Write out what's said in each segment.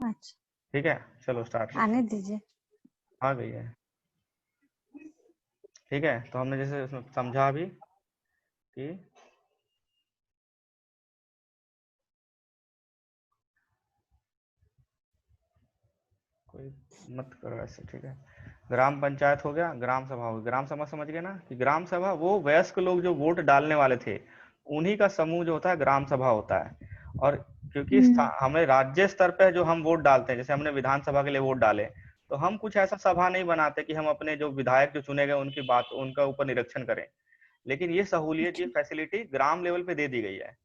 अच्छा, ठीक है, चलो स्टार्ट करते आने हैं। दीजिए। आ गई है। ठीक है, तो हमने जैसे उसमें समझा भी कि कोई मत करो ऐसे, ठीक है। ग्राम पंचायत हो गया, ग्राम सभा हो गई। ग्राम सभा समझ गए ना, कि ग्राम सभा वो वयस्क लोग जो वोट डालने वाले थे, उन्हीं का समूह जो होता है ग्राम सभा होता है। और क्योंकि हमें राज्य स्तर पे जो हम वोट डालते हैं, जैसे हमने विधानसभा के लिए वोट डाले, तो हम कुछ ऐसा सभा नहीं बनाते कि हम अपने जो विधायक जो चुने गए उनकी बात, उनका ऊपर निरीक्षण करें। लेकिन ये सहूलियत, ये अच्छा, फैसिलिटी ग्राम लेवल पे दे दी गई है।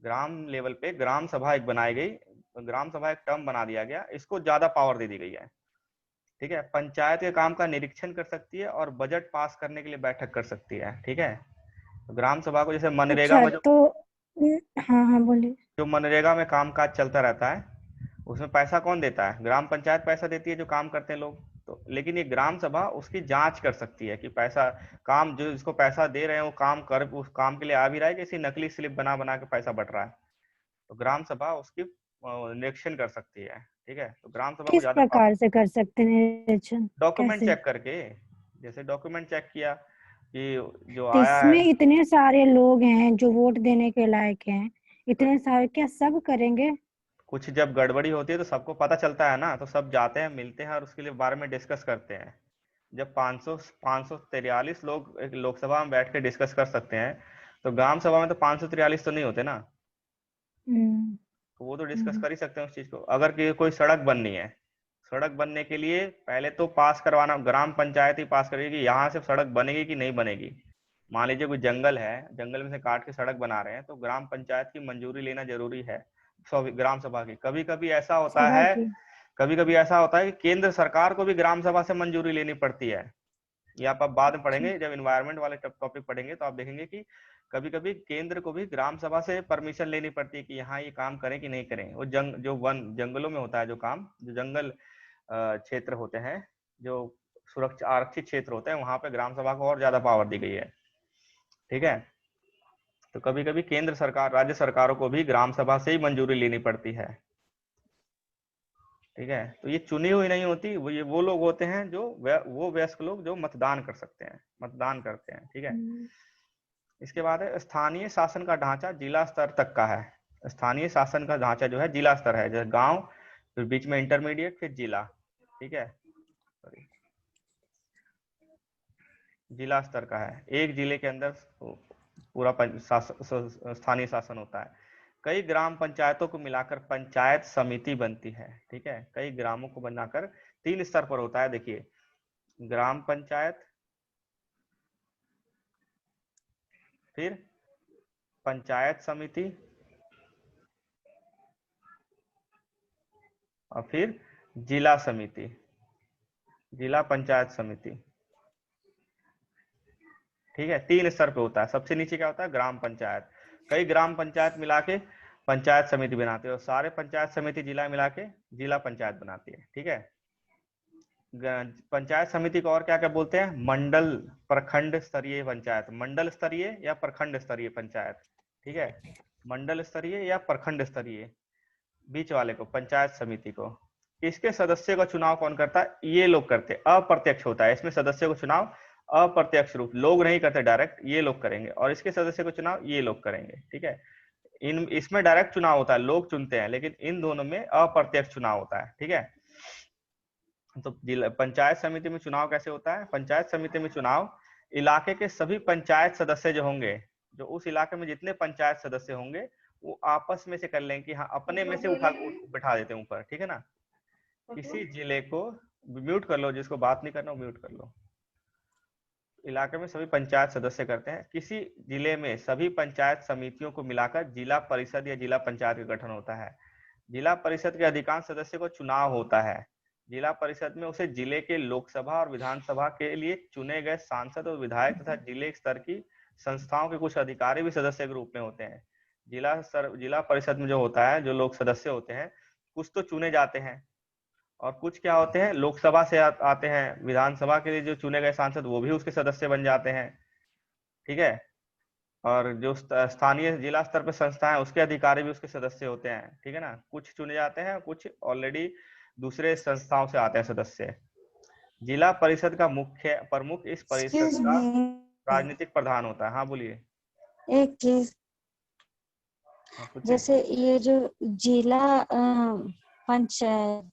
ग्राम लेवल पे ग्राम सभा एक बनाई गई, ग्राम सभा एक टर्म बना दिया गया, इसको ज्यादा पावर दे दी गई है। ठीक है, पंचायत के काम का निरीक्षण कर सकती है और बजट पास करने के लिए बैठक कर सकती है। ठीक है, तो ग्राम सभा को जैसे मनरेगा अच्छा में तो हाँ हाँ बोलिए। जो मनरेगा में काम काज चलता रहता है, उसमें पैसा कौन देता है? ग्राम पंचायत पैसा देती है, जो काम करते हैं लोग। तो लेकिन ये ग्राम सभा उसकी जांच कर सकती है कि पैसा, काम जो जिसको पैसा दे रहे हैं वो काम कर, उस काम के लिए आ भी रहा है कि इसी नकली स्लिप बना बना के पैसा बट रहा है। तो ग्राम सभा उसकी निरीक्षण कर सकती है। ठीक है, तो ग्राम सभा को किस ज्यादा प्रकार से कर सकते हैं निरीक्षण? डॉक्यूमेंट कैसे? चेक करके, जैसे डॉक्यूमेंट चेक किया कि जो तो आया है। इसमें इतने सारे लोग हैं जो वोट देने के लायक हैं, इतने सारे, क्या सब करेंगे? कुछ जब गड़बड़ी होती है तो सबको पता चलता है ना, तो सब जाते हैं, मिलते हैं और उसके लिए बारे में डिस्कस करते हैं। जब 543 लोग एक लोकसभा में बैठ के डिस्कस कर सकते हैं, तो ग्राम सभा में तो 543 तो नहीं होते ना। हम्म। तो वो तो डिस्कस हम्म। कर ही सकते हैं उस चीज को। अगर कोई सड़क बननी है, सड़क बनने के लिए पहले तो पास करवाना, ग्राम पंचायत ही पास करेगी कि यहाँ से सड़क बनेगी कि नहीं बनेगी। मान लीजिए कोई जंगल है, जंगल में से काट के सड़क बना रहे हैं, तो ग्राम पंचायत की मंजूरी लेना जरूरी है, ग्राम सभा की। कभी कभी ऐसा होता सभा है, की। कभी कभी ऐसा होता है कि केंद्र सरकार को भी ग्राम सभा से मंजूरी लेनी पड़ती है। ये आप बाद में अच्छा। पढ़ेंगे, जब इन्वायरमेंट वाले टॉपिक पढ़ेंगे तो आप देखेंगे कि कभी कभी केंद्र को भी ग्राम सभा से परमिशन लेनी पड़ती है कि यहाँ ये काम करें कि नहीं करें। वो जो वन जंगलों में होता है जो काम, जो जंगल क्षेत्र होते हैं, जो सुरक्षा आरक्षित क्षेत्र होते हैं, वहां पे ग्राम सभा को और ज्यादा पावर दी गई है। ठीक है, तो कभी कभी केंद्र सरकार, राज्य सरकारों को भी ग्राम सभा से ही मंजूरी लेनी पड़ती है। ठीक है, तो ये चुनी हुई नहीं होती, वो लोग होते हैं जो वो वयस्क लोग जो मतदान कर सकते हैं, मतदान करते हैं। ठीक है, हम्म। इसके बाद है स्थानीय शासन का ढांचा जिला स्तर तक का है। स्थानीय शासन का ढांचा जो है जिला स्तर है, जैसे गांव, फिर बीच में इंटरमीडिएट, फिर जिला। ठीक है, सॉरी, जिला स्तर का है। एक जिले के अंदर पूरा स्थानीय शासन होता है। कई ग्राम पंचायतों को मिलाकर पंचायत समिति बनती है। ठीक है, कई ग्रामों को बनाकर 3 स्तर पर होता है। देखिए, ग्राम पंचायत, फिर पंचायत समिति, और फिर जिला समिति, जिला पंचायत समिति। ठीक है, 3 स्तर पे होता है। सबसे नीचे क्या होता है? ग्राम पंचायत। कई ग्राम पंचायत मिला के पंचायत समिति बनाते हैं, और सारे पंचायत समिति जिला मिला के जिला पंचायत बनाती है। ठीक है, पंचायत समिति को और क्या क्या बोलते हैं? मंडल, प्रखंड स्तरीय पंचायत, मंडल स्तरीय या प्रखंड स्तरीय पंचायत। ठीक है, मंडल स्तरीय या प्रखंड स्तरीय, बीच वाले को पंचायत समिति को। इसके सदस्य का चुनाव कौन करता है? ये लोग करते हैं, अप्रत्यक्ष होता है इसमें। सदस्यों को चुनाव अप्रत्यक्ष रूप, लोग नहीं करते डायरेक्ट, ये लोग करेंगे। और इसके सदस्य को चुनाव ये लोग करेंगे। ठीक है, इसमें डायरेक्ट चुनाव होता है, लोग चुनते हैं, लेकिन इन दोनों में अप्रत्यक्ष चुनाव होता है। ठीक है, तो पंचायत समिति में चुनाव कैसे होता है? पंचायत समिति में चुनाव इलाके के सभी पंचायत सदस्य जो होंगे, जो उस इलाके में जितने पंचायत सदस्य होंगे, वो आपस में से कर लेंगे कि हाँ, अपने में से उठा बिठा देते हैं ऊपर। ठीक है ना, किसी जिले को, म्यूट कर लो, जिसको बात नहीं करना वो म्यूट कर लो। इलाके में सभी पंचायत सदस्य करते हैं। किसी जिले में सभी पंचायत समितियों को मिलाकर जिला परिषद या जिला पंचायत का गठन होता है। जिला परिषद के अधिकांश सदस्य को चुनाव होता है। जिला परिषद में उसे जिले के लोकसभा और विधानसभा के लिए चुने गए सांसद और विधायक तथा जिले स्तर की संस्थाओं के कुछ अधिकारी भी सदस्य के रूप में होते हैं। जिला परिषद में जो होता है, जो लोग सदस्य होते हैं, कुछ तो चुने जाते हैं, और कुछ क्या होते हैं, लोकसभा से आते हैं। विधानसभा के लिए जो चुने गए सांसद वो भी उसके सदस्य बन जाते हैं। ठीक है, और जो स्थानीय जिला स्तर पर संस्था है उसके अधिकारी भी उसके सदस्य होते हैं, ठीक है ना। कुछ चुने जाते हैं, कुछ ऑलरेडी दूसरे संस्थाओं से आते हैं सदस्य। जिला परिषद का मुख्य प्रमुख इस परिषद एक्सक्यूज का मी, राजनीतिक प्रधान होता है। हाँ बोलिए। एक चीज, हाँ पूछिए। जैसे ये जो जिला पंचायत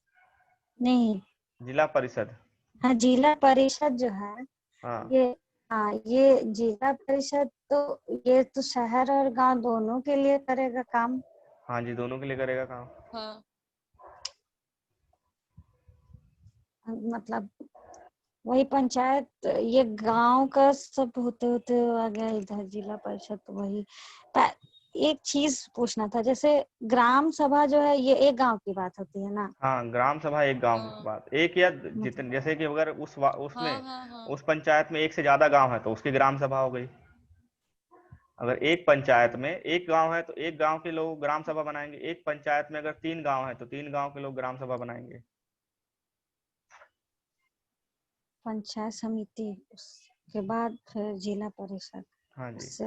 नहीं, जिला परिषद। हाँ जिला परिषद जो है हाँ ये, हाँ ये जिला परिषद तो ये तो शहर और गांव दोनों के लिए करेगा काम। हाँ जी, दोनों के लिए करेगा काम। हाँ मतलब वही पंचायत ये गांव का सब होते होते आ गया इधर जिला परिषद, तो वही एक चीज पूछना था, जैसे ग्राम सभा जो है ये एक गांव की बात होती है ना? हाँ, ग्राम सभा एक गांव की हाँ बात, एक या मतलब जितने, जैसे कि अगर हाँ उसमें हाँ हाँ उस पंचायत में एक से ज्यादा गांव है तो उसकी ग्राम सभा हो गई। अगर एक पंचायत में एक गांव है तो एक गांव के लोग ग्राम सभा बनाएंगे। एक पंचायत में अगर 3 गांव है तो 3 गांव के लोग ग्राम सभा बनाएंगे। पंचायत समिति, उसके बाद फिर जिला परिषद, हाँ जी। उससे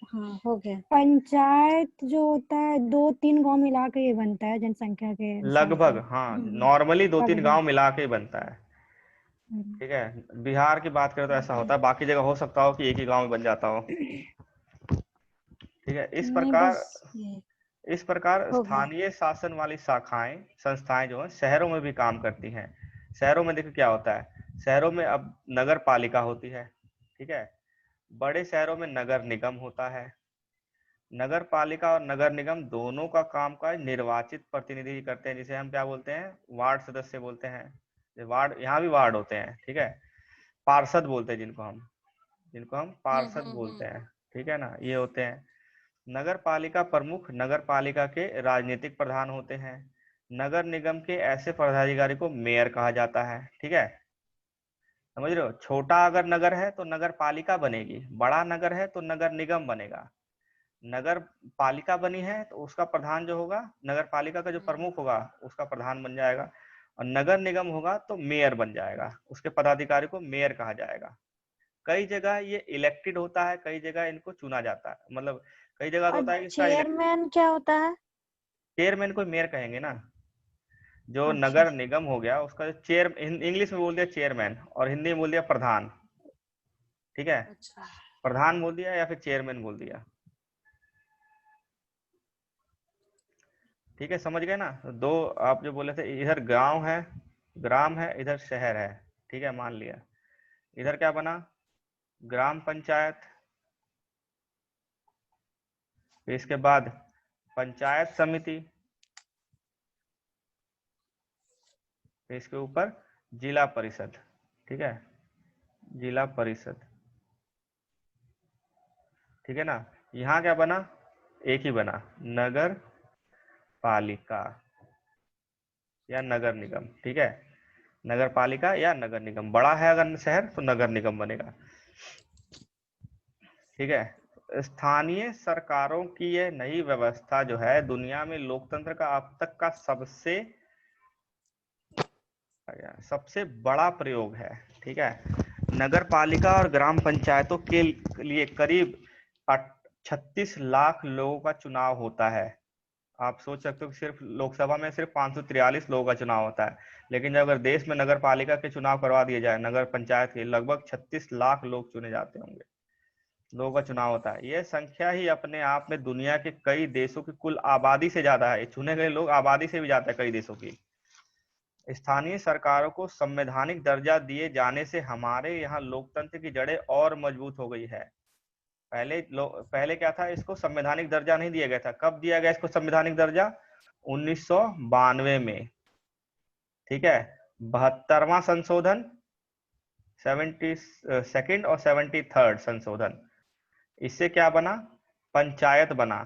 हाँ हो गया। पंचायत जो होता है 2-3 गांव मिला के ये बनता है जनसंख्या के हिसाब से। लगभग, हाँ, नॉर्मली 2-3 लगभग। गांव मिला के ही बनता है। ठीक है, बिहार की बात करें तो ऐसा होता है, बाकी जगह हो सकता हो कि एक ही गांव में बन जाता हो। ठीक है, नहीं बस ये इस प्रकार हो गया। स्थानीय शासन वाली शाखाएं संस्थाएं जो है शहरों में भी काम करती हैं। शहरों में देखो क्या होता है, शहरों में अब नगर पालिका होती है। ठीक है, बड़े शहरों में नगर निगम होता है। नगर पालिका और नगर निगम दोनों का कामकाज निर्वाचित प्रतिनिधि करते हैं, जिसे हम क्या बोलते हैं, वार्ड सदस्य बोलते हैं। वार्ड, यहाँ भी वार्ड होते हैं। ठीक है, पार्षद बोलते हैं जिनको हम पार्षद बोलते हम्म। हैं। ठीक है ना, ये होते हैं। नगर पालिका प्रमुख नगर पालिका के राजनीतिक प्रधान होते हैं। नगर निगम के ऐसे पदाधिकारी को मेयर कहा जाता है। ठीक है, समझ रहे हो। छोटा अगर नगर है तो नगर पालिका बनेगी, बड़ा नगर है तो नगर निगम बनेगा। नगर पालिका बनी है तो उसका प्रधान जो होगा, नगर पालिका का जो प्रमुख होगा उसका प्रधान बन जाएगा। और नगर निगम होगा तो मेयर बन जाएगा, उसके पदाधिकारी को मेयर कहा जाएगा। कई जगह ये इलेक्टेड होता है, कई जगह इनको चुना जाता है। मतलब कई जगह तो और होता है कि इसका चेयरमैन क्या होता है? चेयरमैन को मेयर कहेंगे ना। जो अच्छा, नगर निगम हो गया उसका चेयर, इंग्लिश में बोल दिया चेयरमैन और हिंदी में बोल दिया प्रधान। ठीक है, अच्छा प्रधान बोल दिया या फिर चेयरमैन बोल दिया। ठीक है, समझ गए ना। तो दो आप जो बोले थे, इधर गांव है, ग्राम है, इधर शहर है। ठीक है, मान लिया। इधर क्या बना, ग्राम पंचायत। फिर इसके बाद पंचायत समिति। फिर इसके ऊपर जिला परिषद। ठीक है, जिला परिषद। ठीक है ना। यहाँ क्या बना, एक ही बना, नगर पालिका या नगर निगम। ठीक है, नगर पालिका या नगर निगम। बड़ा है अगर शहर तो नगर निगम बनेगा। ठीक है, स्थानीय सरकारों की यह नई व्यवस्था जो है दुनिया में लोकतंत्र का अब तक का सबसे बड़ा प्रयोग है। ठीक है, नगर पालिका और ग्राम पंचायतों के लिए करीब 36 लाख लोगों का चुनाव होता है। आप सोच सकते हो कि सिर्फ लोकसभा में सिर्फ 543 लोगों का चुनाव होता है, लेकिन जब अगर देश में नगर पालिका के चुनाव करवा दिए जाए, नगर पंचायत के, लगभग 36 लाख लोग चुने जाते होंगे, लोगों का चुनाव होता है। यह संख्या ही अपने आप में दुनिया के कई देशों की कुल आबादी से ज्यादा है। चुने गए लोग आबादी से भी ज्यादा है कई देशों की। स्थानीय सरकारों को संवैधानिक दर्जा दिए जाने से हमारे यहाँ लोकतंत्र की जड़ें और मजबूत हो गई है। पहले क्या था, इसको संवैधानिक दर्जा नहीं दिया गया था। कब दिया गया इसको संवैधानिक दर्जा, 1992 में। ठीक है, 72वां संशोधन, 72nd और 73rd संशोधन, इससे क्या बना, पंचायत बना।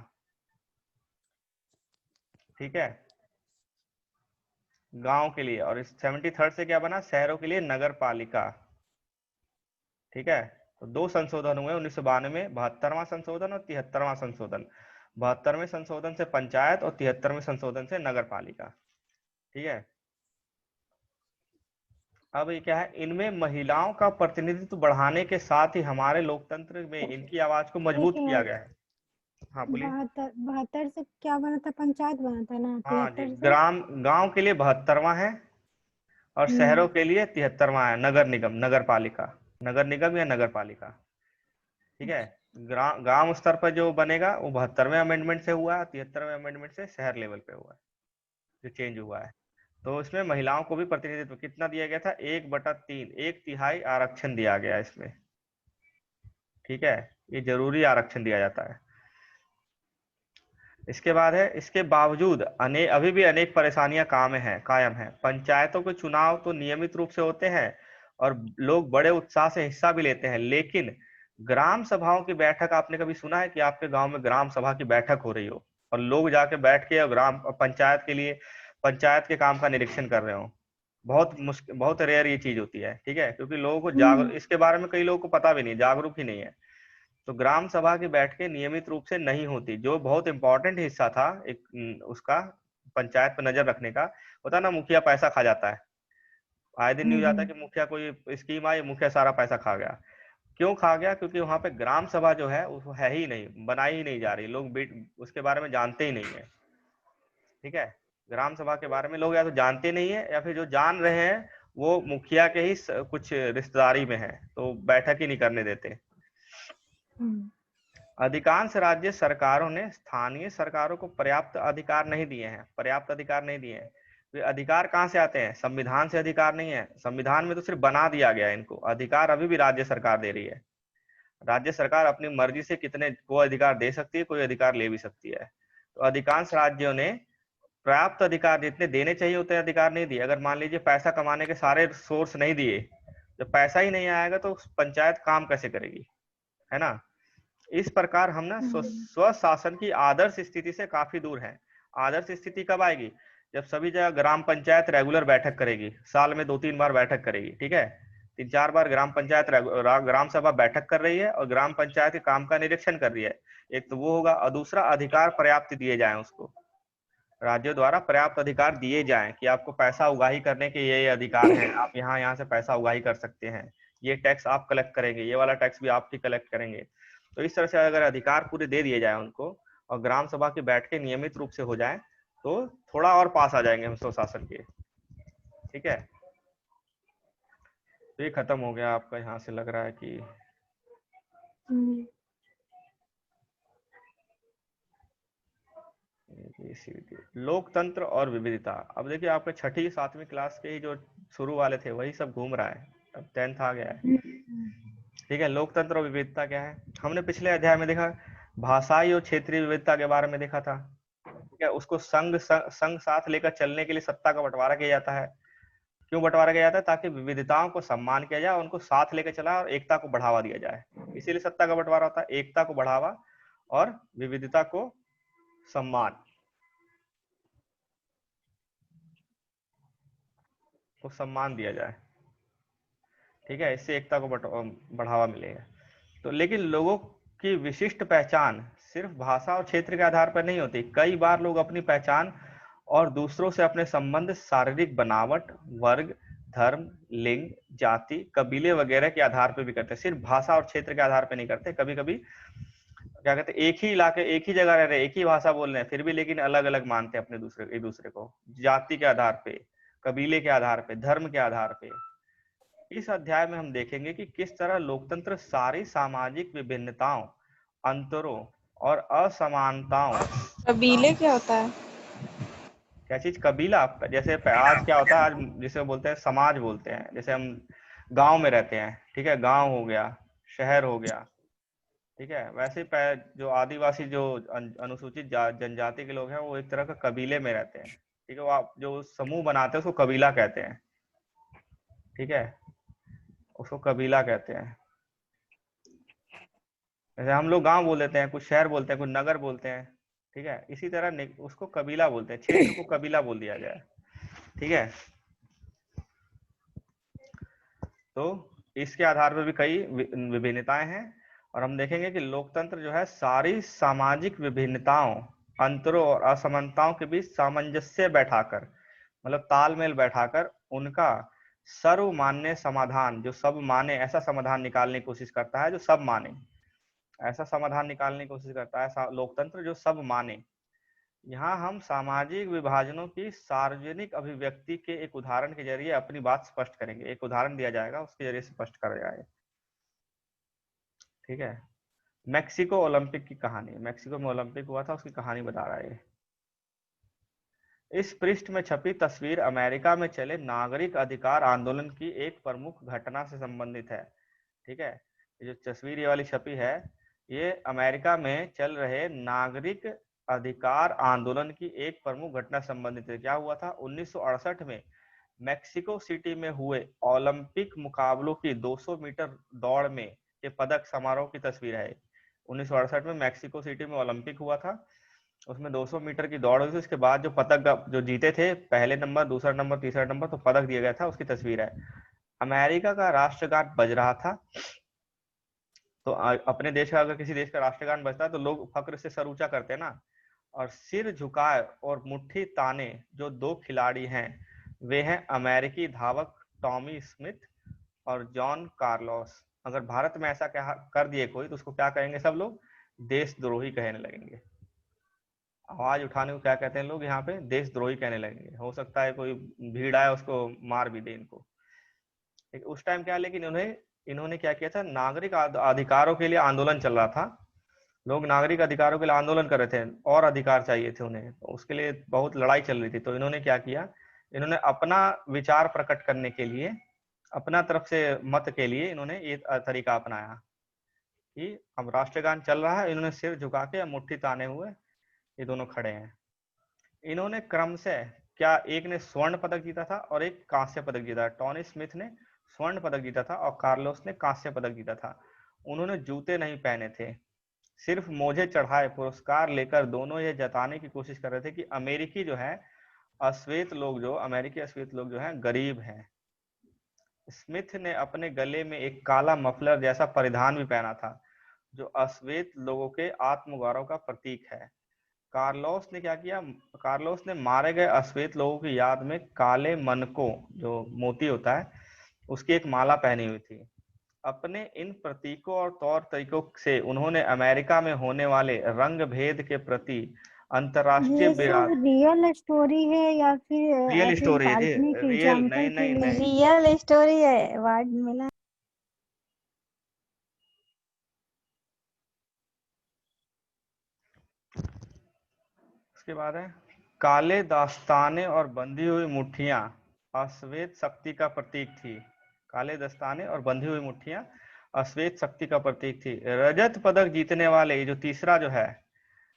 ठीक है, गांव के लिए। और इस 73rd से क्या बना, शहरों के लिए नगर पालिका। ठीक है, तो 2 संशोधन हुए 1992 में, 72वां संशोधन और 73वां संशोधन। 72वें संशोधन से पंचायत और 73वें संशोधन से नगर पालिका। ठीक है, अब ये क्या है, इनमें महिलाओं का प्रतिनिधित्व बढ़ाने के साथ ही हमारे लोकतंत्र में इनकी आवाज को एक मजबूत किया मिनट, गया है। हाँ बोलिए। 72 से क्या बना था, पंचायत बना था ना हाँ जी, 73 से। ग्राम गांव के लिए 72वां है और शहरों के लिए 73वां है, नगर निगम, नगर पालिका, नगर निगम या नगर पालिका। ठीक है, गांव स्तर पर जो बनेगा वो 72वें अमेंडमेंट से हुआ है, 73वें अमेंडमेंट से शहर लेवल पे हुआ है, जो चेंज हुआ है। तो इसमें महिलाओं को भी प्रतिनिधित्व कितना दिया गया था, 1/3, 1/3 आरक्षण दिया गया इसमें। ठीक है, ये जरूरी आरक्षण दिया जाता है। इसके बाद है, इसके बावजूद अभी भी अनेक परेशानियां कायम हैं। पंचायतों के चुनाव तो नियमित रूप से होते हैं और लोग बड़े उत्साह से हिस्सा भी लेते हैं, लेकिन ग्राम सभाओं की बैठक, आपने कभी सुना है कि आपके गांव में ग्राम सभा की बैठक हो रही हो और लोग जाके बैठ के ग्राम पंचायत के लिए, पंचायत के काम का निरीक्षण कर रहे हो? बहुत मुश्किल, बहुत रेयर ये चीज होती है। ठीक है, क्योंकि लोगों को इसके बारे में कई लोगों को पता भी नहीं, जागरूक ही नहीं है। तो ग्राम सभा की बैठकें नियमित रूप से नहीं होती, जो बहुत इंपॉर्टेंट हिस्सा था एक उसका, पंचायत पर नजर रखने का। होता ना, मुखिया पैसा खा जाता है, आए दिन न्यूज आता है कि मुखिया कोई स्कीम आई, मुखिया सारा पैसा खा गया। क्यों खा गया? क्योंकि वहां पे ग्राम सभा जो है वो है ही नहीं, बनाई ही नहीं जा रही, लोग उसके बारे में जानते ही नहीं है। ठीक है, ग्राम सभा के बारे में लोग या तो जानते नहीं है, या फिर जो जान रहे हैं वो मुखिया के ही कुछ रिश्तेदारी में है, तो बैठक ही नहीं करने देते। अधिकांश राज्य सरकारों ने स्थानीय सरकारों को पर्याप्त अधिकार नहीं दिए हैं, पर्याप्त अधिकार नहीं दिए हैं। वे अधिकार कहाँ से आते हैं? संविधान से अधिकार नहीं है, संविधान में तो सिर्फ बना दिया गया है इनको, अधिकार अभी भी राज्य सरकार दे रही है। राज्य सरकार अपनी मर्जी से कितने को अधिकार दे सकती है, कोई अधिकार ले भी सकती है। तो अधिकांश राज्यों ने पर्याप्त अधिकार, जितने देने चाहिए उतने अधिकार नहीं दिए। अगर मान लीजिए पैसा कमाने के सारे सोर्स नहीं दिए, जब पैसा ही नहीं आएगा तो पंचायत काम कैसे करेगी, है ना? इस प्रकार हम ना स्वशासन की आदर्श स्थिति से काफी दूर हैं। आदर्श स्थिति कब आएगी? जब सभी जगह ग्राम पंचायत रेगुलर बैठक करेगी, साल में 2-3 बार बैठक करेगी। ठीक है, 3-4 बार ग्राम पंचायत ग्राम सभा बैठक कर रही है और ग्राम पंचायत के काम का निरीक्षण कर रही है। एक तो वो होगा, और दूसरा अधिकार पर्याप्त दिए जाए उसको, राज्यों द्वारा पर्याप्त अधिकार दिए जाएं कि आपको पैसा उगाही करने के ये अधिकार हैं, आप यहाँ से पैसा उगाही कर सकते हैं, ये टैक्स आप कलेक्ट करेंगे, ये वाला टैक्स भी आप ही कलेक्ट करेंगे। तो इस तरह से अगर अधिकार पूरे दे दिए जाए उनको और ग्राम सभा की बैठकें नियमित रूप से हो जाए तो थोड़ा और पास आ जाएंगे हम स्वशासन के। ठीक है, तो ये खत्म हो गया आपका, यहाँ से लग रहा है कि लोकतंत्र और विविधता। अब देखिए, आपके 6ठी 7वीं क्लास के ही जो शुरू वाले थे वही सब घूम रहा है, अब 10th आ गया है। ठीक है, लोकतंत्र और विविधता क्या है? हमने पिछले अध्याय में देखा, भाषाई और क्षेत्रीय विविधता के बारे में देखा था। ठीक है, उसको संघ साथ लेकर चलने के लिए सत्ता का बंटवारा किया जाता है। क्यों बंटवारा किया जाता है? ताकि विविधताओं को सम्मान किया जाए, उनको साथ लेकर चला और एकता को बढ़ावा दिया जाए, इसीलिए सत्ता का बंटवारा होता है, एकता को बढ़ावा और विविधता को सम्मान, को सम्मान दिया जाए। ठीक है, इससे एकता को बढ़ावा मिलेगा। तो लेकिन लोगों की विशिष्ट पहचान सिर्फ भाषा और क्षेत्र के आधार पर नहीं होती। कई बार लोग अपनी पहचान और दूसरों से अपने संबंध शारीरिक बनावट, वर्ग, धर्म, लिंग, जाति, कबीले वगैरह के आधार पर भी करते हैं, सिर्फ भाषा और क्षेत्र के आधार पर नहीं करते। कभी कभी क्या कहते हैं, एक ही इलाके, एक ही जगह रह रहे, एक ही भाषा बोल रहे हैं, फिर भी लेकिन अलग अलग मानते हैं अपने एक दूसरे को, जाति के आधार पे, कबीले के आधार पे, धर्म के आधार पे। इस अध्याय में हम देखेंगे कि किस तरह लोकतंत्र सारी सामाजिक विभिन्नताओं, अंतरों और असमानताओं। कबीले क्या होता है? क्या चीज? कबीला? जैसे आज क्या होता है, आज जिसे बोलते हैं समाज बोलते हैं, जैसे हम गांव में रहते हैं। ठीक है, गांव हो गया, शहर हो गया। ठीक है, वैसे जो आदिवासी, जो अनुसूचित जनजाति के लोग हैं, वो एक तरह का कबीले में रहते हैं। ठीक है, वो आप जो समूह बनाते हैं उसको कबीला कहते हैं। ठीक है, उसको कबीला कहते हैं। जैसे हम लोग गांव बोल देते हैं, कुछ शहर बोलते हैं, कुछ नगर बोलते हैं। ठीक है, इसी तरह उसको कबीला बोलते हैं, क्षेत्र को कबीला बोल दिया गया है। ठीक है, तो इसके आधार पर भी कई विभिन्नताएं हैं और हम देखेंगे कि लोकतंत्र जो है सारी सामाजिक विभिन्नताओं, अंतरों और असमानताओं के बीच सामंजस्य बैठाकर, मतलब तालमेल बैठाकर, उनका सर्वमान्य समाधान, जो सब माने ऐसा समाधान निकालने की कोशिश करता है, जो सब माने ऐसा समाधान निकालने की कोशिश करता है लोकतंत्र जो सब माने। यहाँ हम सामाजिक विभाजनों की सार्वजनिक अभिव्यक्ति के एक उदाहरण के जरिए अपनी बात स्पष्ट करेंगे। एक उदाहरण दिया जाएगा, उसके जरिए स्पष्ट कर जाएगा। ठीक है। मैक्सिको ओलंपिक की कहानी, मैक्सिको में ओलंपिक हुआ था, उसकी कहानी बता रहा है। इस पृष्ठ में छपी तस्वीर अमेरिका में चले नागरिक अधिकार आंदोलन की एक प्रमुख घटना से संबंधित है। ठीक है, ये जो तस्वीर ये वाली छपी है, ये अमेरिका में चल रहे नागरिक अधिकार आंदोलन की एक प्रमुख घटना संबंधित है। क्या हुआ था? 1968 में मैक्सिको सिटी में हुए ओलंपिक मुकाबलों की 200 मीटर दौड़ में के पदक समारोह की तस्वीर है। 1968 में मैक्सिको सिटी में ओलंपिक हुआ था, उसमें 200 मीटर की दौड़ हुई थी। उसके बाद जो पदक जो जीते थे, पहले नंबर, दूसरा नंबर, तीसरा नंबर, तो पदक दिया गया था, उसकी तस्वीर है। अमेरिका का राष्ट्रगान बज रहा था। तो अपने देश का, अगर किसी देश का राष्ट्रगान बजता है तो लोग फक्र से सर ऊंचा करते हैं ना, और सिर झुकाए और मुट्ठी ताने जो दो खिलाड़ी हैं, वे हैं अमेरिकी धावक टॉमी स्मिथ और जॉन कार्लोस। अगर भारत में ऐसा क्या कर दिए कोई, तो उसको क्या कहेंगे सब लोग? देशद्रोही कहने लगेंगे। आवाज उठाने को क्या कहते हैं लोग यहाँ पे? देशद्रोही कहने लगेंगे। हो सकता है कोई भीड़ आए उसको मार भी दे इनको। उस टाइम क्या, लेकिन इन्होंने क्या किया था? नागरिक अधिकारों के लिए आंदोलन चल रहा था, लोग नागरिक अधिकारों के लिए आंदोलन कर रहे थे और अधिकार चाहिए थे उन्हें, तो उसके लिए बहुत लड़ाई चल रही थी। तो इन्होंने क्या किया? इन्होंने अपना विचार प्रकट करने के लिए, अपना तरफ से मत के लिए इन्होंने ये तरीका अपनाया कि अब राष्ट्रगान चल रहा है, इन्होंने सिर झुका के मुट्ठी ताने हुए ये दोनों खड़े हैं। इन्होंने क्रमशः क्या, एक ने स्वर्ण पदक जीता था और एक कांस्य पदक जीता। टॉनी स्मिथ ने स्वर्ण पदक जीता था और कार्लोस ने कांस्य पदक जीता था। उन्होंने जूते नहीं पहने थे, सिर्फ मोजे चढ़ाए पुरस्कार लेकर दोनों ये जताने की कोशिश कर रहे थे कि अमेरिकी जो है अश्वेत लोग, जो अमेरिकी अश्वेत लोग जो हैं गरीब हैं। स्मिथ ने अपने गले में एक काला मफलर जैसा परिधान भी पहना था, जो अश्वेत लोगों के आत्मगौरव का प्रतीक है। कार्लोस ने क्या किया? कार्लोस ने मारे गए अश्वेत लोगों की याद में काले मनकों, जो मोती होता है, उसकी एक माला पहनी हुई थी। अपने इन प्रतीकों और तौर तरीकों से उन्होंने अमेरिका में होने वाले रंग भेद के प्रति अंतरराष्ट्रीय ये सब रियल स्टोरी है या फिर रियल ऐसे स्टोरी है जी, काल्पनिक रियल, एग्जाम्पल नहीं के नहीं लिए? नहीं। रियल स्टोरी है, अवार्ड मिला। उसके बाद है काले दस्ताने और बंधी हुई मुट्ठियां अश्वेत शक्ति का प्रतीक थी। काले दस्ताने और बंधी हुई मुट्ठियां अश्वेत शक्ति का प्रतीक थी। रजत पदक जीतने वाले, ये जो तीसरा जो है,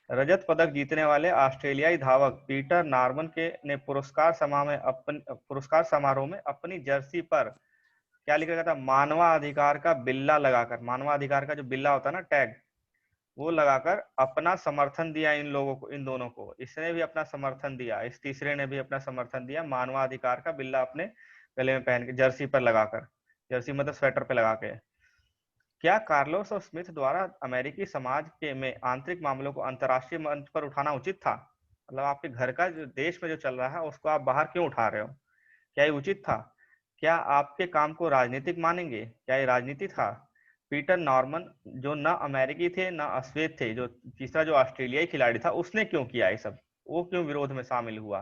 रजत पदक जीतने वाले ऑस्ट्रेलियाई धावक पीटर नॉर्मन के ने पुरस्कार समारोह में अपनी जर्सी पर क्या लिखा गया था? मानवाधिकार का बिल्ला लगाकर, मानवाधिकार का जो बिल्ला होता है ना, टैग, वो लगाकर अपना समर्थन दिया इन लोगों को, इन दोनों को। इसने भी अपना समर्थन दिया, इस तीसरे ने भी अपना समर्थन दिया, मानवाधिकार का बिल्ला अपने गले में पहन के, जर्सी पर लगाकर, जर्सी मतलब स्वेटर पे लगा के। क्या कार्लोस और स्मिथ द्वारा अमेरिकी समाज के में आंतरिक मामलों को अंतर्राष्ट्रीय मंच पर उठाना उचित था? मतलब आपके घर का जो देश में जो चल रहा है उसको आप बाहर क्यों उठा रहे हो? क्या ये उचित था? क्या आपके काम को राजनीतिक मानेंगे? क्या ये राजनीति था? पीटर नॉर्मन जो न अमेरिकी थे न अश्वेत थे, जो तीसरा जो ऑस्ट्रेलियाई खिलाड़ी था, उसने क्यों किया ये सब? वो क्यों विरोध में शामिल हुआ?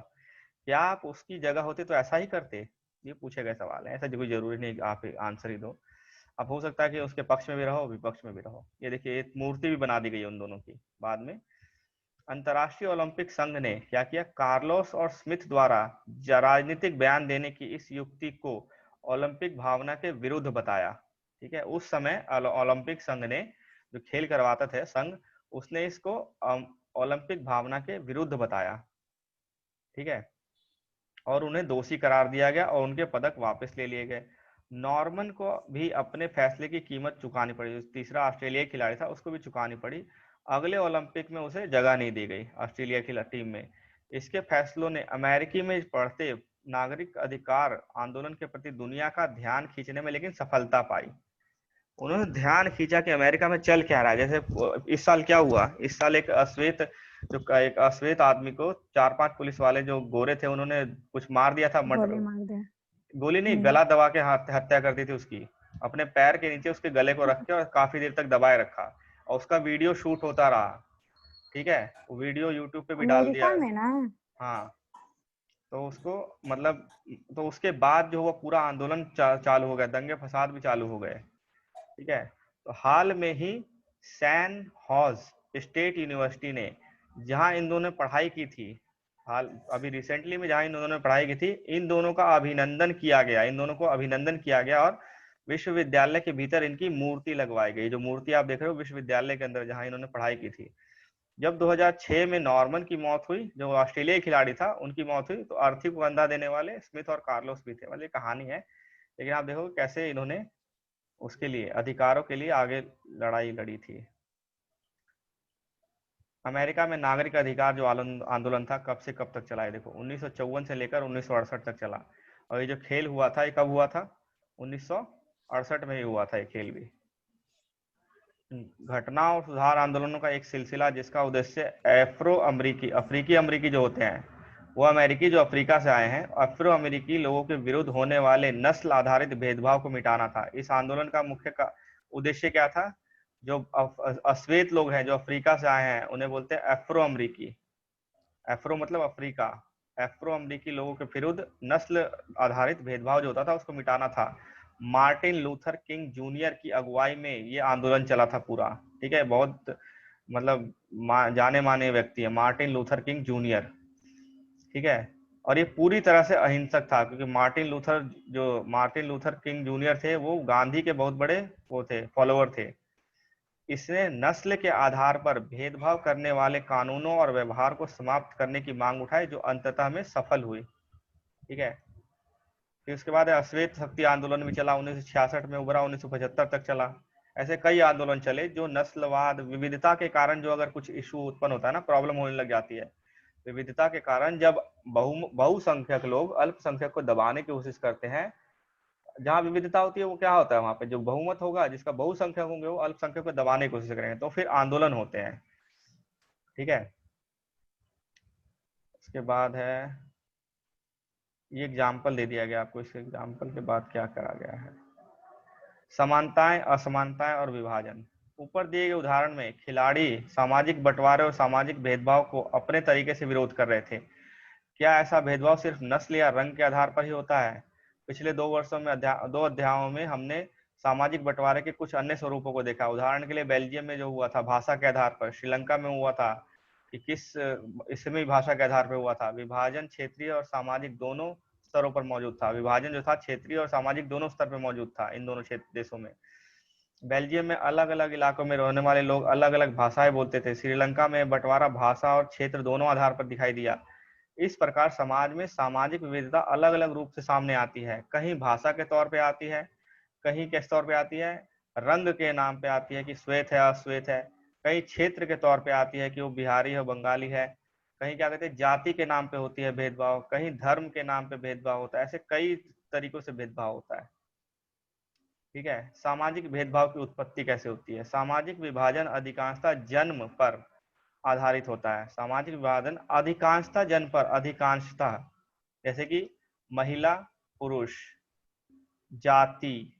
क्या आप उसकी जगह होते तो ऐसा ही करते? ये पूछे गए सवाल है। ऐसा कोई जरूरी नहीं कि आप आंसर ही दो। अब हो सकता है कि उसके पक्ष में भी रहो, विपक्ष में भी रहो। ये देखिए, एक मूर्ति भी बना दी गई उन दोनों की बाद में। अंतर्राष्ट्रीय ओलंपिक संघ ने क्या किया? कार्लोस और स्मिथ द्वारा राजनीतिक बयान देने की इस युक्ति को ओलंपिक भावना के विरुद्ध बताया। ठीक है, उस समय ओलंपिक संघ ने, जो खेल करवाता था संघ, उसने इसको ओलंपिक भावना के विरुद्ध बताया। ठीक है, और उन्हें दोषी करार दिया गया और उनके पदक वापस ले लिए गए। नॉर्मन को भी अपने फैसले की कीमत चुकानी पड़ी। जो तीसरा ऑस्ट्रेलियाई खिलाड़ी था उसको भी चुकानी पड़ी। अगले ओलंपिक में उसे जगह नहीं दी गई ऑस्ट्रेलिया की टीम में। इसके फैसलों ने अमेरिकी में बढ़ते नागरिक अधिकार आंदोलन के प्रति दुनिया का ध्यान खींचने में लेकिन सफलता पाई। उन्होंने ध्यान खींचा कि अमेरिका में चल क्या रहा है। जैसे इस साल क्या हुआ, इस साल एक अश्वेत आदमी को 4-5 पुलिस वाले जो गोरे थे उन्होंने कुछ मार दिया था, गोली मार दिया। गोली नहीं, गला दबा के हत्या कर दी थी उसकी, अपने पैर के नीचे उसके गले को रख के और काफी देर तक दबाए रखा, और उसका वीडियो शूट होता रहा। ठीक है, वो वीडियो यूट्यूब पे भी डाल दिया अमेरिका है। में ना। हाँ, तो उसको मतलब, तो उसके बाद जो हुआ पूरा आंदोलन चालू हो गया, दंगे फसाद भी चालू हो गए। ठीक है, तो हाल में ही सैन हॉज स्टेट यूनिवर्सिटी ने, जहां इन दोनों ने पढ़ाई की थी, हाल अभी रिसेंटली में जहां इन दोनों ने पढ़ाई की थी, इन दोनों का अभिनंदन किया गया, इन दोनों को अभिनंदन किया गया, और विश्वविद्यालय के भीतर इनकी मूर्ति लगवाई गई। जो मूर्ति आप देख रहे हो विश्वविद्यालय के अंदर जहां इन्होंने पढ़ाई की थी। जब 2006 में नॉर्मन की मौत हुई, जो ऑस्ट्रेलियाई खिलाड़ी था, उनकी मौत हुई, तो अर्थी को अंधा देने वाले स्मिथ और कार्लोस भी थे। मतलब ये कहानी है, लेकिन आप देखो कैसे इन्होंने उसके लिए, अधिकारों के लिए आगे लड़ाई लड़ी थी। अमेरिका में नागरिक अधिकार जो आंदोलन था, कब से कब तक चला है? देखो 1954 से लेकर 1968 तक चला। और ये जो खेल हुआ था, ये कब हुआ था? 1968 में ही हुआ था ये खेल भी। घटना और सुधार आंदोलनों का एक सिलसिला, जिसका उद्देश्य अफ्रीकी अमरीकी जो होते हैं, वो अमेरिकी जो अफ्रीका से आए हैं, अफ्रो अमेरिकी लोगों के विरुद्ध होने वाले नस्ल आधारित भेदभाव को मिटाना था। इस आंदोलन का मुख्य उद्देश्य क्या था? जो अश्वेत लोग हैं जो अफ्रीका से आए हैं, उन्हें बोलते हैं अफ्रो अमरीकी। अफ्रो मतलब अफ्रीका। अफ्रो अमरीकी लोगों के विरुद्ध नस्ल आधारित भेदभाव जो होता था, उसको मिटाना था। मार्टिन लूथर किंग जूनियर की अगुवाई में ये आंदोलन चला था पूरा। ठीक है, बहुत मतलब जाने माने व्यक्ति है मार्टिन लूथर किंग जूनियर। ठीक है, और ये पूरी तरह से अहिंसक था, क्योंकि मार्टिन लूथर किंग जूनियर थे, वो गांधी के बहुत बड़े वो थे, फॉलोअर थे। इसने नस्ल के आधार पर भेदभाव करने वाले कानूनों और व्यवहार को समाप्त करने की मांग उठाई, जो अंततः में सफल हुई। ठीक है, फिर उसके बाद अश्वेत शक्ति आंदोलन भी चला, 1966 में उभरा, 1975 तक चला। ऐसे कई आंदोलन चले जो नस्लवाद, विविधता के कारण जो अगर कुछ इशू उत्पन्न होता है ना, प्रॉब्लम होने लग जाती है, विविधता के कारण जब बहुसंख्यक लोग अल्पसंख्यक को दबाने की कोशिश करते हैं, जहां विविधता होती है वो क्या होता है, वहां पे जो बहुमत होगा, जिसका बहुसंख्यक होंगे, वो अल्पसंख्यक को दबाने की कोशिश करेंगे, तो फिर आंदोलन होते हैं। ठीक है, इसके बाद है, ये एग्जाम्पल दे दिया गया आपको, इस एग्जाम्पल के बाद क्या करा गया है? समानताएं, असमानताएं और विभाजन। ऊपर दिए गए उदाहरण में खिलाड़ी सामाजिक बंटवारे और सामाजिक भेदभाव को अपने तरीके से विरोध कर रहे थे। क्या ऐसा भेदभाव सिर्फ नस्ल या रंग के आधार पर ही होता है? पिछले 2 वर्षों में 2 अध्यायों में हमने सामाजिक बंटवारे के कुछ अन्य स्वरूपों को देखा। उदाहरण के लिए बेल्जियम में जो हुआ था भाषा के आधार पर, श्रीलंका में हुआ था कि इसमें भाषा के आधार पर हुआ था। विभाजन क्षेत्रीय और सामाजिक दोनों स्तरों पर मौजूद था। विभाजन जो था क्षेत्रीय और सामाजिक दोनों स्तर पर मौजूद था इन दोनों देशों में। बेल्जियम में अलग अलग इलाकों में रहने वाले लोग अलग अलग भाषाएं बोलते थे। श्रीलंका में बंटवारा भाषा और क्षेत्र दोनों आधार पर दिखाई दिया। इस प्रकार समाज में सामाजिक विविधता अलग अलग रूप से सामने आती है। कहीं भाषा के तौर पे आती है, कहीं किस तौर पे आती है, रंग के नाम पे आती है कि श्वेत है अश्वेत है, कहीं क्षेत्र के तौर पे आती है कि वो बिहारी है बंगाली है, कहीं क्या कहते हैं जाति के नाम पे होती है भेदभाव, कहीं धर्म के नाम पे भेदभाव होता है। ऐसे कई तरीकों से भेदभाव होता है। ठीक है, सामाजिक भेदभाव की उत्पत्ति कैसे होती है? सामाजिक विभाजन अधिकांशतः जन्म पर आधारित होता है। सामाजिक विभाजन अधिकांशतः जन्म पर, अधिकांशतः, जैसे कि महिला पुरुष, जाति,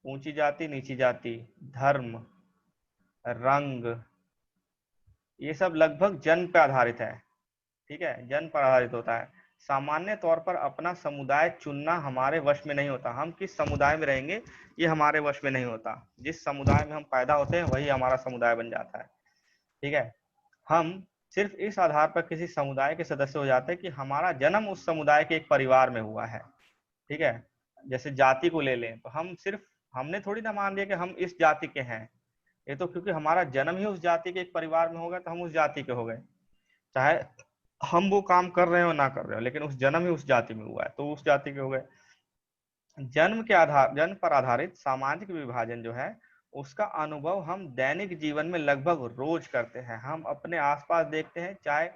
ऊंची जाति नीची जाति, धर्म, रंग, ये सब लगभग जन्म पर आधारित है। ठीक है, जन्म पर आधारित होता है। सामान्य तौर पर अपना समुदाय चुनना हमारे वश में नहीं होता। हम किस समुदाय में रहेंगे ये हमारे वश में नहीं होता। जिस समुदाय में हम पैदा होते हैं वही हमारा समुदाय बन जाता है। ठीक है, हम सिर्फ इस आधार पर किसी समुदाय के सदस्य हो जाते हैं कि हमारा जन्म उस समुदाय के एक परिवार में हुआ है। ठीक है, जैसे जाति को ले लें तो हमने थोड़ी ना मान लिया कि हम इस जाति के हैं। ये तो क्योंकि हमारा जन्म ही उस जाति के एक परिवार में होगा तो हम उस जाति के हो गए। चाहे हम वो काम कर रहे हो ना कर रहे हो, लेकिन उस जन्म ही उस जाति में हुआ है तो उस जाति के हो गए। जन्म पर आधारित सामाजिक विभाजन जो है उसका अनुभव हम दैनिक जीवन में लगभग रोज करते हैं। हम अपने आसपास देखते हैं, चाहे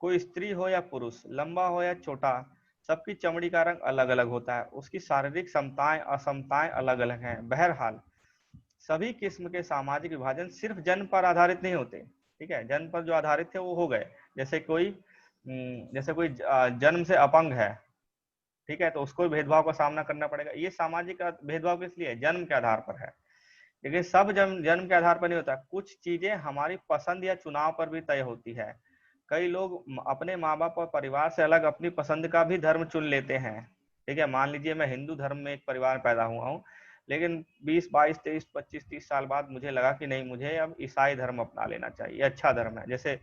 कोई स्त्री हो या पुरुष, लंबा हो या छोटा, सबकी चमड़ी का रंग अलग अलग होता है, उसकी शारीरिक समताएं असमताएं अलग अलग हैं। बहरहाल सभी किस्म के सामाजिक विभाजन सिर्फ जन्म पर आधारित नहीं होते। ठीक है, जन्म पर जो आधारित थे वो हो गए। जैसे कोई जन्म से अपंग है, ठीक है, तो उसको भी भेदभाव का सामना करना पड़ेगा। ये सामाजिक भेदभाव किस लिए है? जन्म के आधार पर है। लेकिन सब जन्म के आधार पर नहीं होता, कुछ चीजें हमारी पसंद या चुनाव पर भी तय होती है। कई लोग अपने माँ बाप और परिवार से अलग अपनी पसंद का भी धर्म चुन लेते हैं। ठीक है, मान लीजिए मैं हिंदू धर्म में एक परिवार में पैदा हुआ हूँ, लेकिन 20, 22, 23, 25, 30 साल बाद मुझे लगा कि नहीं, मुझे अब ईसाई धर्म अपना लेना चाहिए, अच्छा धर्म है। जैसे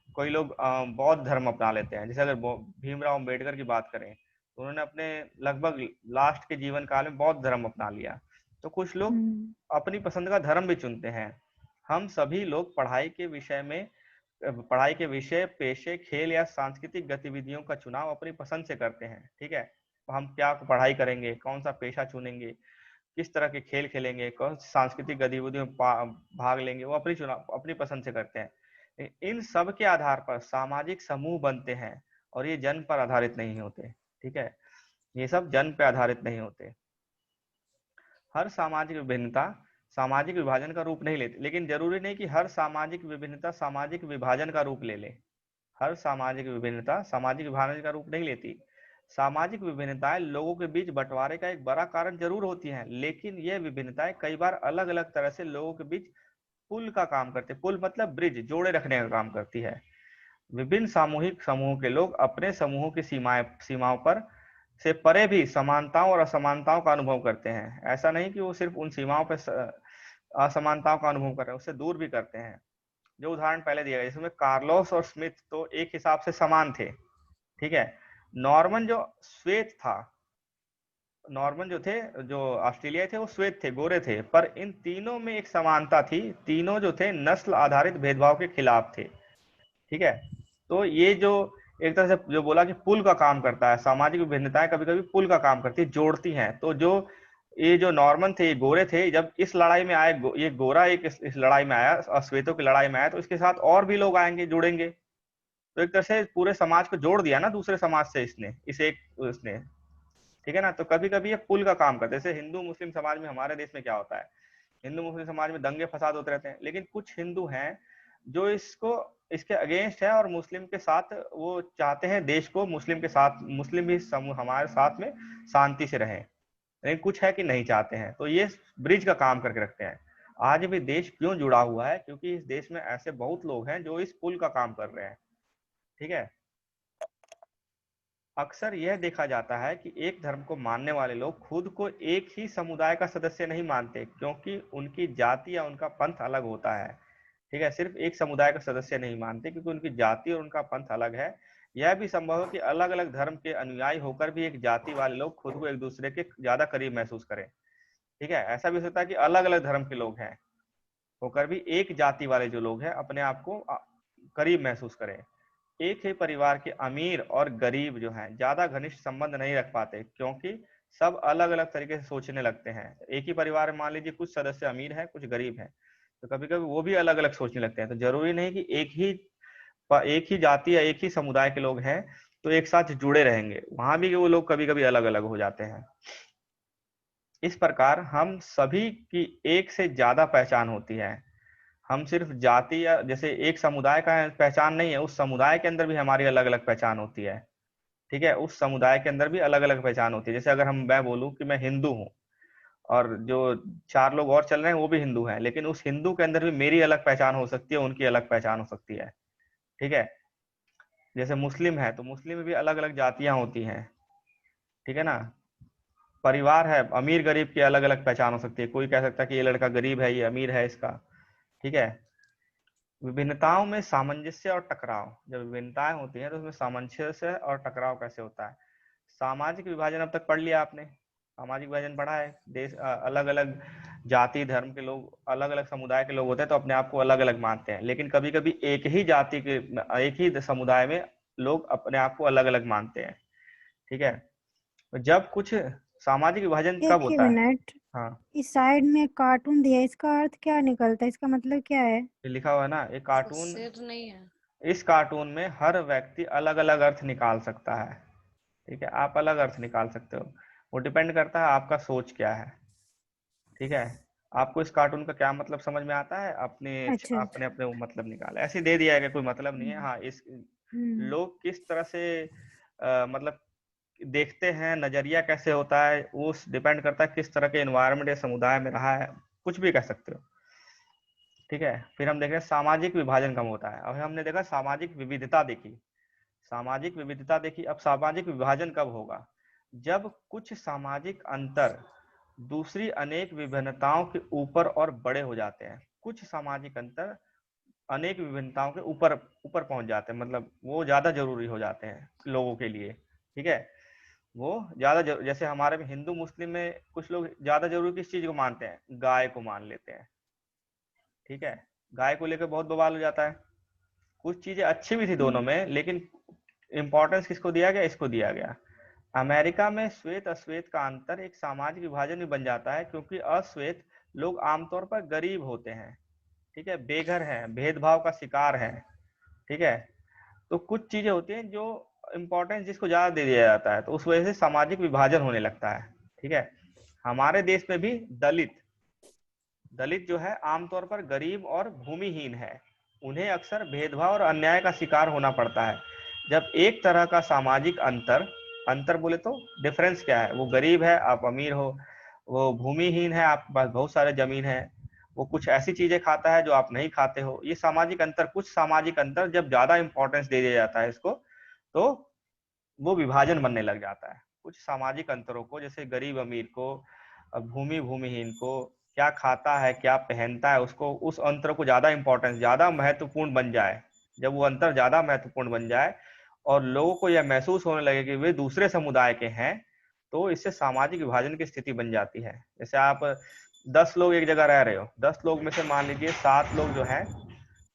कोई लोग बौद्ध धर्म अपना लेते हैं। जैसे अगर भीमराव अम्बेडकर की बात करें तो उन्होंने अपने लगभग लास्ट के जीवन काल में बौद्ध धर्म अपना लिया। तो कुछ लोग अपनी पसंद का धर्म भी चुनते हैं। हम सभी लोग पढ़ाई के विषय, पेशे, खेल या सांस्कृतिक गतिविधियों का चुनाव अपनी पसंद से करते हैं। ठीक है, तो हम क्या पढ़ाई करेंगे, कौन सा पेशा चुनेंगे, किस तरह के खेल खेलेंगे, कौन सी सांस्कृतिक गतिविधियों में भाग लेंगे, वो अपनी पसंद से करते हैं। इन सब के आधार पर सामाजिक समूह बनते हैं और ये जन्म पर आधारित नहीं होते। ठीक है, ये सब जन्म पर आधारित नहीं होते। हर सामाजिक विभिन्नता सामाजिक विभाजन का रूप नहीं लेती, लेकिन जरूरी नहीं कि हर सामाजिक विभिन्नता सामाजिक विभाजन का रूप ले ले। हर सामाजिक विभिन्नता सामाजिक विभाजन का रूप नहीं लेती। सामाजिक विभिन्नताएं लोगों के बीच बंटवारे का एक बड़ा कारण जरूर होती हैं, लेकिन यह विभिन्नताएं कई बार अलग अलग तरह से लोगों के बीच पुल का काम करते, पुल मतलब ब्रिज, जोड़े रखने का काम करती है। विभिन्न सामूहिक समूहों के लोग अपने समूहों की सीमाओं पर से परे भी समानताओं और असमानताओं का अनुभव करते हैं। ऐसा नहीं कि वो सिर्फ उन सीमाओं पर असमानताओं का अनुभव कर रहे हैं, उससे दूर भी करते हैं। जो उदाहरण पहले दिया गया, जिसमें कार्लोस और स्मिथ तो एक हिसाब से समान थे। ठीक है, नॉर्मन जो श्वेत था, नॉर्मन जो थे, जो ऑस्ट्रेलिया थे, वो श्वेत थे, गोरे थे, पर इन तीनों में एक समानता थी, तीनों जो थे नस्ल आधारित भेदभाव के खिलाफ थे। ठीक है, तो ये जो एक तरह से जो बोला कि पुल का काम करता है, सामाजिक विभिन्नताएं कभी कभी पुल का काम करती है, जोड़ती हैं। तो जो ये जो नॉर्मन थे, ये गोरे थे, जब इस लड़ाई में आए, ये गोरा एक इस लड़ाई में आया, श्वेतों की लड़ाई में आया, तो इसके साथ और भी लोग आएंगे, जुड़ेंगे। तो एक तरह से पूरे समाज को जोड़ दिया ना दूसरे समाज से इसने, इस एक उसने। ठीक है ना, तो कभी कभी ये पुल का काम करते हैं। जैसे हिंदू मुस्लिम समाज में, हमारे देश में क्या होता है, हिंदू मुस्लिम समाज में दंगे फसाद होते रहते हैं, लेकिन कुछ हिंदू हैं जो इसके अगेंस्ट है और मुस्लिम के साथ वो चाहते हैं देश को मुस्लिम के साथ, मुस्लिम भी समूह हमारे साथ में शांति से रहें, लेकिन कुछ है कि नहीं चाहते हैं। तो ये ब्रिज का काम करके रखते हैं। आज भी देश क्यों जुड़ा हुआ है? क्योंकि इस देश में ऐसे बहुत लोग हैं जो इस पुल का काम कर रहे हैं। ठीक है, अक्सर यह देखा जाता है कि एक धर्म को मानने वाले लोग खुद को एक ही समुदाय का सदस्य नहीं मानते, क्योंकि उनकी जाति या उनका पंथ अलग होता है। ठीक है, सिर्फ एक समुदाय का सदस्य नहीं मानते क्योंकि उनकी जाति और उनका पंथ अलग है। यह भी संभव है कि अलग अलग धर्म के अनुयायी होकर भी एक जाति वाले लोग खुद को एक दूसरे के ज्यादा करीब महसूस करें। ठीक है, ऐसा भी हो सकता है कि अलग अलग धर्म के लोग हैं होकर भी एक जाति वाले जो लोग हैं अपने आप को करीब महसूस करें। एक ही परिवार के अमीर और गरीब जो हैं ज्यादा घनिष्ठ संबंध नहीं रख पाते, क्योंकि सब अलग अलग तरीके से सोचने लगते हैं। एक ही परिवार में मान लीजिए कुछ सदस्य अमीर हैं, कुछ गरीब हैं, तो कभी कभी वो भी अलग अलग सोचने लगते हैं। तो जरूरी नहीं कि एक ही जाति या एक ही समुदाय के लोग हैं तो एक साथ जुड़े रहेंगे, वहां भी वो लोग कभी कभी अलग अलग हो जाते हैं। इस प्रकार हम सभी की एक से ज्यादा पहचान होती है। हम सिर्फ जाति या जैसे एक समुदाय का पहचान नहीं है, उस समुदाय के अंदर भी हमारी अलग अलग पहचान होती है। ठीक है, उस समुदाय के अंदर भी अलग अलग पहचान होती है। जैसे अगर मैं बोलूं कि मैं हिंदू हूँ और जो 4 लोग और चल रहे हैं वो भी हिंदू हैं, लेकिन उस हिंदू के अंदर भी मेरी अलग पहचान हो सकती है, उनकी अलग पहचान हो सकती है। ठीक है, जैसे मुस्लिम है तो मुस्लिम में भी अलग अलग जातियां होती हैं। ठीक है ना, परिवार है, अमीर गरीब की अलग अलग पहचान हो सकती है। कोई कह सकता है कि ये लड़का गरीब है, ये अमीर है इसका। ठीक है, विभिन्नताओं में सामंजस्य और टकराव, जब विभिन्नताएं होती हैं तो उसमें सामंजस्य और टकराव कैसे होता है। सामाजिक विभाजन अब तक पढ़ लिया आपने, सामाजिक विभाजन पढ़ा है। देश अलग अलग जाति धर्म के लोग, अलग अलग समुदाय के लोग होते हैं तो अपने आप को अलग अलग मानते हैं, लेकिन कभी कभी एक ही जाति के, एक ही समुदाय में लोग अपने आप को अलग अलग मानते हैं। ठीक है, जब कुछ सामाजिक विभाजन कब एक ही होता है? मिनट, हाँ, इस साइड में कार्टून दिया है, इसका अर्थ क्या निकलता है, इसका मतलब क्या है? ये लिखा हुआ है ना, ये कार्टून। सिर नहीं है। इस कार्टून में हर व्यक्ति अलग अलग अर्थ निकाल सकता है। ठीक है, आप अलग अर्थ निकाल सकते हो, वो डिपेंड करता है आपका सोच क्या है। ठीक है, आपको इस कार्टून का क्या मतलब समझ में आता है, अच्छा अच्छा। अपने अपने वो मतलब निकाला, ऐसे दे दिया है कि कोई मतलब नहीं है। हाँ, इस हम्म लोग किस तरह से मतलब देखते हैं, नजरिया कैसे होता है, वो डिपेंड करता है किस तरह के एनवायरनमेंट या समुदाय में रहा है, कुछ भी कह सकते हो। ठीक है, फिर हम देख रहे हैं सामाजिक विभाजन कम होता है। अब हमने देखा सामाजिक विविधता देखी, सामाजिक विविधता देखी। अब सामाजिक विभाजन कब होगा? जब कुछ सामाजिक अंतर दूसरी अनेक विभिन्नताओं के ऊपर और बड़े हो जाते हैं। कुछ सामाजिक अंतर अनेक विभिन्नताओं के ऊपर ऊपर पहुंच जाते हैं, मतलब वो ज्यादा जरूरी हो जाते हैं लोगों के लिए। ठीक है, वो ज्यादा जैसे हमारे में हिंदू मुस्लिम में कुछ लोग ज्यादा जरूरी किस चीज को मानते हैं? गाय को मान लेते हैं। ठीक है, गाय को लेकर बहुत बवाल हो जाता है। कुछ चीजें अच्छी भी थी दोनों में, लेकिन इंपॉर्टेंस किसको दिया गया? इसको दिया गया। अमेरिका में श्वेत अश्वेत का अंतर एक सामाजिक विभाजन भी बन जाता है, क्योंकि अश्वेत लोग आमतौर पर गरीब होते हैं। ठीक है, बेघर हैं, भेदभाव का शिकार हैं। ठीक है, तो कुछ चीजें होती हैं जो इंपॉर्टेंस जिसको ज्यादा दे दिया जाता है, तो उस वजह से सामाजिक विभाजन होने लगता है। ठीक है, हमारे देश में भी दलित दलित जो है आमतौर पर गरीब और भूमिहीन है। उन्हें अक्सर भेदभाव और अन्याय का शिकार होना पड़ता है। जब एक तरह का सामाजिक अंतर अंतर बोले तो डिफरेंस क्या है? वो गरीब है, आप अमीर हो। वो भूमिहीन है, आपके पास बहुत सारे जमीन है। वो कुछ ऐसी चीजें खाता है जो आप नहीं खाते हो। ये सामाजिक अंतर, कुछ सामाजिक अंतर जब ज्यादा इंपॉर्टेंस दे दिया जाता है इसको, तो वो विभाजन बनने लग जाता है। कुछ सामाजिक अंतरों को, जैसे गरीब अमीर को, भूमि भूमिहीन को, क्या खाता है क्या पहनता है, उसको उस अंतर को ज्यादा इंपॉर्टेंस, ज्यादा महत्वपूर्ण बन जाए। जब वो अंतर ज्यादा महत्वपूर्ण बन जाए और लोगों को यह महसूस होने लगे कि वे दूसरे समुदाय के हैं, तो इससे सामाजिक विभाजन की स्थिति बन जाती है। जैसे आप 10 लोग एक जगह रह रहे हो, 10 लोग में से मान लीजिए 7 लोग जो है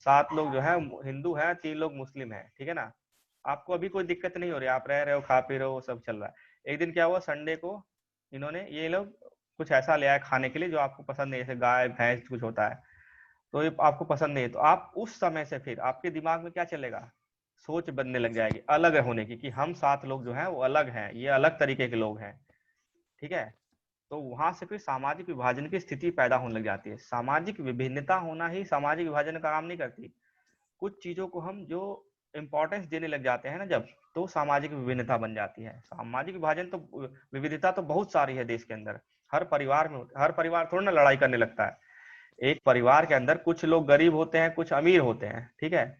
7 लोग जो है हिंदू हैं, 3 लोग मुस्लिम हैं। ठीक है ना, आपको अभी कोई दिक्कत नहीं हो रही, आप रह रहे हो, खा पी रहे हो, सब चल रहा है। एक दिन क्या हुआ, संडे को इन्होंने ये लोग कुछ ऐसा ले आए खाने के लिए जो आपको पसंद नहीं है, जैसे गाय भैंस कुछ होता है, तो ये आपको पसंद नहीं है। तो आप उस समय से फिर आपके दिमाग में क्या चलेगा? सोच बनने लग जाएगी अलग होने की, कि हम 7 लोग जो हैं वो अलग हैं, ये अलग तरीके के लोग हैं। ठीक है, तो वहां से फिर सामाजिक विभाजन की स्थिति पैदा होने लग जाती है। सामाजिक विभिन्नता होना ही सामाजिक विभाजन का काम नहीं करती। कुछ चीजों को हम जो इंपॉर्टेंस देने लग जाते हैं ना जब, तो सामाजिक विभिन्नता बन जाती है। सामाजिक विभाजन तो, विविधता तो बहुत सारी है देश के अंदर। हर परिवार में, हर परिवार थोड़ा ना लड़ाई करने लगता है। एक परिवार के अंदर कुछ लोग गरीब होते हैं, कुछ अमीर होते हैं। ठीक है,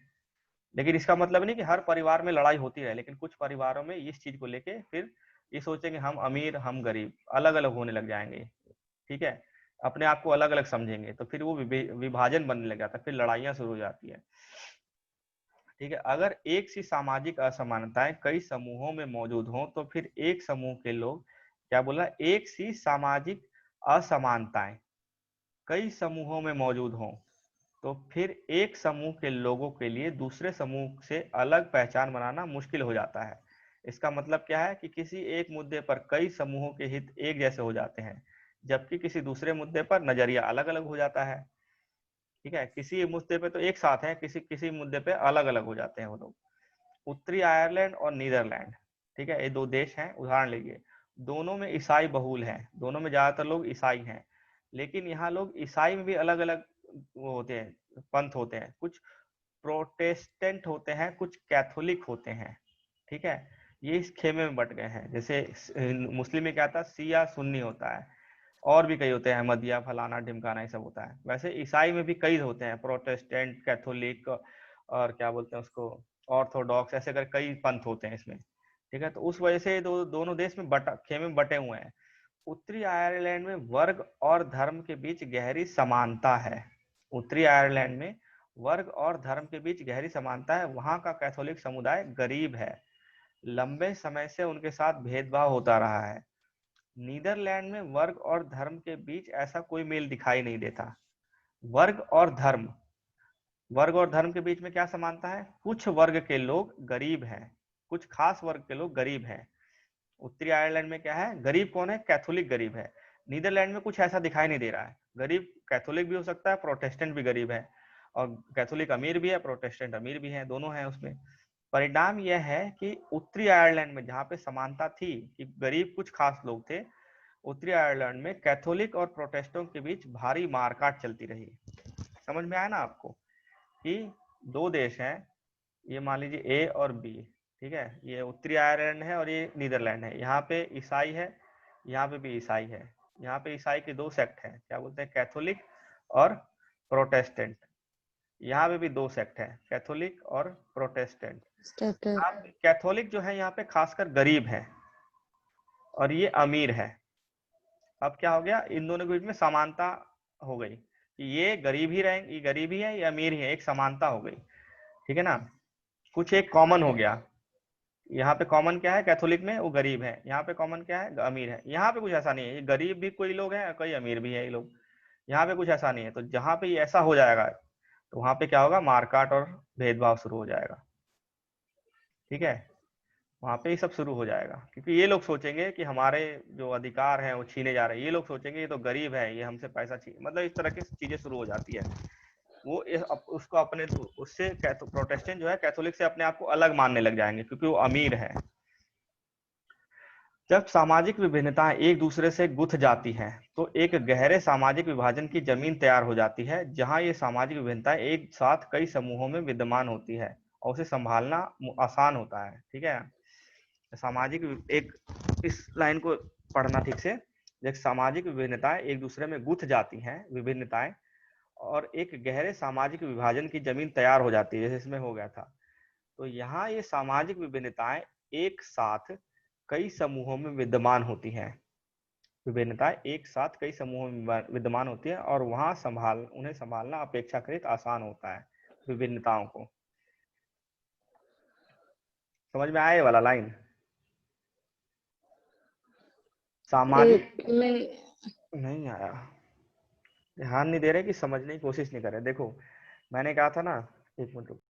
लेकिन इसका मतलब नहीं कि हर परिवार में लड़ाई होती है। लेकिन कुछ परिवारों में इस चीज को लेके फिर ये सोचेंगे हम अमीर हम गरीब, अलग अलग होने लग जाएंगे। ठीक है, अपने आप को अलग अलग समझेंगे, तो फिर वो विभाजन बनने लग जाता है, फिर लड़ाइयां शुरू हो जाती है। ठीक है, अगर एक सी सामाजिक असमानताएं कई समूहों में मौजूद हों, तो फिर एक समूह के लोग, क्या बोला, एक सी सामाजिक असमानताएं कई समूहों में मौजूद हों, तो फिर एक समूह के लोगों के लिए दूसरे समूह से अलग पहचान बनाना मुश्किल हो जाता है। इसका मतलब क्या है कि किसी एक मुद्दे पर कई समूहों के हित एक जैसे हो जाते हैं, जबकि किसी दूसरे मुद्दे पर नजरिया अलग अलग हो जाता है। ठीक है, किसी मुद्दे पे तो एक साथ है, किसी किसी मुद्दे पे अलग अलग हो जाते हैं वो लोग। उत्तरी आयरलैंड और नीदरलैंड, ठीक है, ये 2 देश हैं, उदाहरण लीजिए। दोनों में ईसाई बहुल हैं, दोनों में ज्यादातर लोग ईसाई हैं। लेकिन यहाँ लोग ईसाई में भी अलग अलग वो होते हैं, पंथ होते हैं। कुछ प्रोटेस्टेंट होते हैं, कुछ कैथोलिक होते हैं। ठीक है, ये इस खेमे में बट गए हैं। जैसे मुस्लिम में क्या था, शिया सुन्नी होता है, और भी कई होते हैं, अहमदिया फलाना ढिमकाना, ये सब होता है। वैसे ईसाई में भी कई होते हैं, प्रोटेस्टेंट, कैथोलिक, और क्या बोलते हैं उसको, ऑर्थोडॉक्स, ऐसे कर कई पंथ होते हैं इसमें। ठीक है, तो उस वजह से दोनों देश में खेमे बटे हुए हैं। उत्तरी आयरलैंड में वर्ग और धर्म के बीच गहरी समानता है। उत्तरी आयरलैंड में वर्ग और धर्म के बीच गहरी समानता है। वहां का कैथोलिक समुदाय गरीब है, लंबे समय से उनके साथ भेदभाव होता रहा है। नीदरलैंड में वर्ग और धर्म के बीच ऐसा कोई मेल दिखाई नहीं देता। वर्ग और धर्म, वर्ग और धर्म के बीच में क्या समानता है? कुछ वर्ग के लोग गरीब हैं, कुछ खास वर्ग के लोग गरीब हैं। उत्तरी आयरलैंड में क्या है, गरीब कौन है? कैथोलिक गरीब है। नीदरलैंड में कुछ ऐसा दिखाई नहीं दे रहा है। गरीब कैथोलिक भी हो सकता है, प्रोटेस्टेंट भी गरीब है, और कैथोलिक अमीर भी है, प्रोटेस्टेंट अमीर भी है, दोनों हैं उसमें। परिणाम यह है कि उत्तरी आयरलैंड में जहाँ पे समानता थी कि गरीब कुछ खास लोग थे, उत्तरी आयरलैंड में कैथोलिक और प्रोटेस्टों के बीच भारी मारकाट चलती रही। समझ में आया ना आपको कि 2 देश हैं, ये मान लीजिए ए और बी, ठीक है, ये उत्तरी आयरलैंड है और ये नीदरलैंड है। यहाँ पे ईसाई है, यहाँ पे भी ईसाई है। यहाँ पे ईसाई के 2 सेक्ट हैं, क्या बोलते हैं, कैथोलिक और प्रोटेस्टेंट। यहाँ पे भी 2 सेक्ट हैं, कैथोलिक और प्रोटेस्टेंट। कैथोलिक जो है यहाँ पे खासकर गरीब है और ये अमीर है। अब क्या हो गया, इन दोनों के बीच में समानता हो गई कि ये गरीब ही रहेंगे, ये गरीब ही है, ये अमीर ही है, एक समानता हो गई। ठीक है ना, कुछ एक कॉमन हो गया। यहाँ पे कॉमन क्या है, कैथोलिक में वो गरीब है, यहाँ पे कॉमन क्या है, अमीर है। यहाँ पे कुछ ऐसा नहीं है, ये गरीब भी कोई लोग हैं, कोई अमीर भी है ये लोग। यहाँ पे कुछ ऐसा नहीं है। तो जहाँ पे ये ऐसा हो जाएगा तो वहां पे क्या होगा, मारकाट और भेदभाव शुरू हो जाएगा। ठीक है, वहां पे ये सब शुरू हो जाएगा, क्योंकि ये लोग सोचेंगे कि हमारे जो अधिकार हैं वो छीने जा रहे हैं। ये लोग सोचेंगे ये तो गरीब है, ये हमसे पैसा छीन, मतलब इस तरह की चीजें शुरू हो जाती है। वो उसको अपने उससे प्रोटेस्टेंट जो है कैथोलिक से अपने आप को अलग मानने लग जाएंगे, क्योंकि वो अमीर है। जब सामाजिक विभिन्नताएं एक दूसरे से गुथ जाती हैं तो एक गहरे सामाजिक विभाजन की जमीन तैयार हो जाती है, जहां ये सामाजिक विभिन्नताएं एक साथ कई समूहों में विद्यमान होती है और उसे संभालना आसान होता है। ठीक है, सामाजिक एक, इस लाइन को पढ़ना ठीक से। जब सामाजिक विभिन्नताएं एक दूसरे में गुथ जाती हैं, विभिन्नताएं, और एक गहरे सामाजिक विभाजन की जमीन तैयार हो जाती है, जैसे इसमें हो गया था। तो यहाँ ये सामाजिक विभिन्नताएं एक साथ कई समूहों में विद्यमान होती हैं। विभिन्नताएं एक साथ कई समूहों में विद्यमान होती है और वहां उन्हें संभालना अपेक्षाकृत आसान होता है। विभिन्नताओं को समझ में आया ये वाला लाइन? सामाजिक नहीं आया, ध्यान नहीं दे रहे कि समझने की कोशिश नहीं कर रहे। देखो मैंने कहा था ना, एक मिनट रुको,